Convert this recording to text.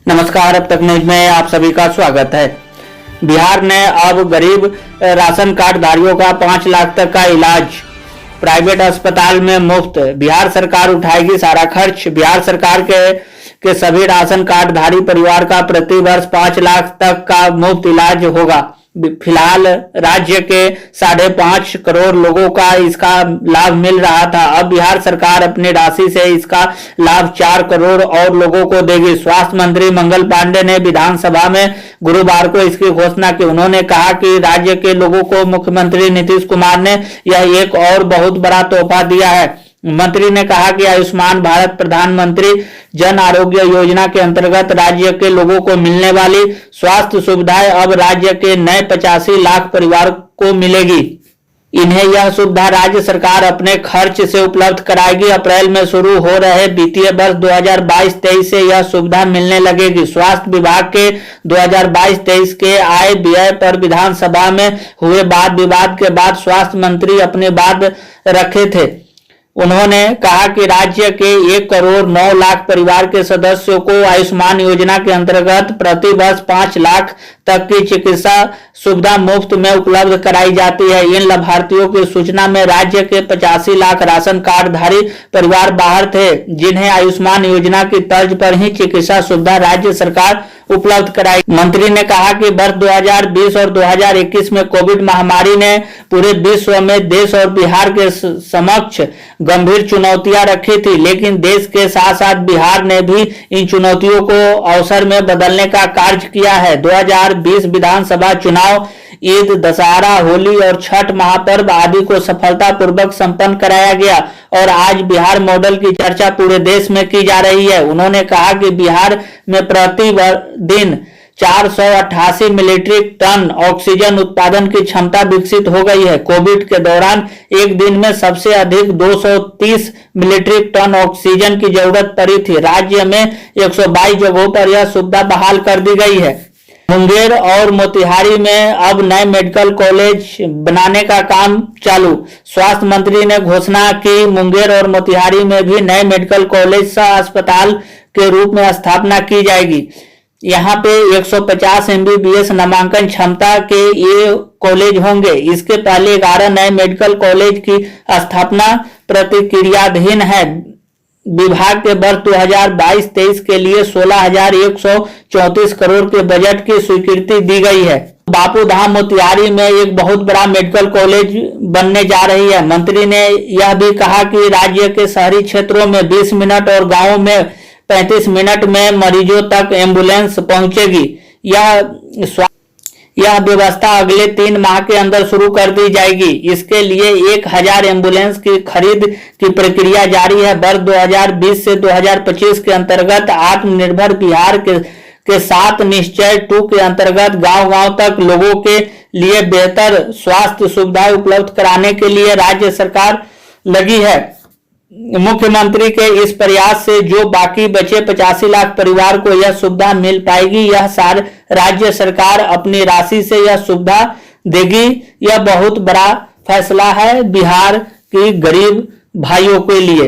नमस्कार, अब तक न्यूज में आप सभी का स्वागत है। बिहार ने अब गरीब राशन कार्ड धारियों का 5 लाख तक का इलाज प्राइवेट अस्पताल में मुफ्त। बिहार सरकार उठाएगी सारा खर्च। बिहार सरकार के सभी राशन कार्ड धारी परिवार का प्रति वर्ष 5 लाख तक का मुफ्त इलाज होगा। फिलहाल राज्य के 5.5 करोड़ लोगों का इसका लाभ मिल रहा था। अब बिहार सरकार अपनी राशि से इसका लाभ 4 करोड़ और लोगों को देगी। स्वास्थ्य मंत्री मंगल पांडे ने विधानसभा में गुरुवार को इसकी घोषणा की। उन्होंने कहा कि राज्य के लोगों को मुख्यमंत्री नीतीश कुमार ने यह एक और बहुत बड़ा तोहफा दिया है। मंत्री ने कहा कि आयुष्मान भारत प्रधानमंत्री जन आरोग्य योजना के अंतर्गत राज्य के लोगों को मिलने वाली स्वास्थ्य सुविधाएं अब राज्य के नए 85 लाख परिवार को मिलेगी। इन्हें यह सुविधा राज्य सरकार अपने खर्च से उपलब्ध कराएगी। अप्रैल में शुरू हो रहे वित्तीय वर्ष 2022-23 से यह सुविधा मिलने लगेगी। स्वास्थ्य विभाग के 2022-23 के आय व्यय पर विधानसभा में हुए वाद विवाद के बाद स्वास्थ्य मंत्री अपनी बात रखे थे। उन्होंने कहा कि राज्य के 1 करोड़ 9 लाख परिवार के सदस्यों को आयुष्मान योजना के अंतर्गत प्रति वर्ष 5 लाख तक की चिकित्सा सुविधा मुफ्त में उपलब्ध कराई जाती है। इन लाभार्थियों की सूचना में राज्य के 85 लाख राशन कार्ड धारी परिवार बाहर थे, जिन्हें आयुष्मान योजना की तर्ज पर ही चिकित्सा सुविधा राज्य सरकार उपलब्ध कराई। मंत्री ने कहा कि वर्ष 2020 और 2021 में कोविड महामारी ने पूरे विश्व में देश और बिहार के समक्ष गंभीर चुनौतियां रखी थी, लेकिन देश के साथ साथ बिहार ने भी इन चुनौतियों को अवसर में बदलने का कार्य किया है। 2020 विधानसभा चुनाव, ईद, दशहरा, होली और छठ महापर्व आदि को सफलतापूर्वक संपन्न कराया गया और आज बिहार मॉडल की चर्चा पूरे देश में की जा रही है। उन्होंने कहा कि बिहार में प्रति दिन 488 मिलीट्रिक टन ऑक्सीजन उत्पादन की क्षमता विकसित हो गई है। कोविड के दौरान एक दिन में सबसे अधिक 230 मिलीट्रिक टन ऑक्सीजन की जरूरत पड़ी थी। राज्य में 122 जगहों पर यह सुविधा बहाल कर दी गई है। मुंगेर और मोतिहारी में अब नए मेडिकल कॉलेज बनाने का काम चालू। स्वास्थ्य मंत्री ने घोषणा की मुंगेर और मोतिहारी में भी नए मेडिकल कॉलेज सह अस्पताल के रूप में स्थापना की जाएगी। यहाँ पे 150 MBBS नामांकन क्षमता के ये कॉलेज होंगे। इसके पहले 11 नए मेडिकल कॉलेज की स्थापना प्रक्रियाधीन है। विभाग के वर्ष 2022-23 के लिए 16,134 करोड़ के बजट की स्वीकृति दी गई है। बापूधाम मोतिहारी में एक बहुत बड़ा मेडिकल कॉलेज बनने जा रही है। मंत्री ने यह भी कहा कि राज्य के शहरी क्षेत्रों में 20 मिनट और गांवों में 35 मिनट में मरीजों तक एम्बुलेंस पहुंचेगी। यह व्यवस्था अगले 3 माह के अंदर शुरू कर दी जाएगी। इसके लिए 1000 एम्बुलेंस की खरीद की प्रक्रिया जारी है। वर्ष 2020 से 2025 के अंतर्गत आत्मनिर्भर बिहार के 7 निश्चय 2 के अंतर्गत गांव-गांव तक लोगों के लिए बेहतर स्वास्थ्य सुविधाएं उपलब्ध कराने के लिए राज्य सरकार लगी है। मुख्यमंत्री के इस प्रयास से जो बाकी बचे 85 लाख परिवार को यह सुविधा मिल पाएगी। यह सार राज्य सरकार अपनी राशि से यह सुविधा देगी। यह बहुत बड़ा फैसला है बिहार की गरीब भाइयों के लिए।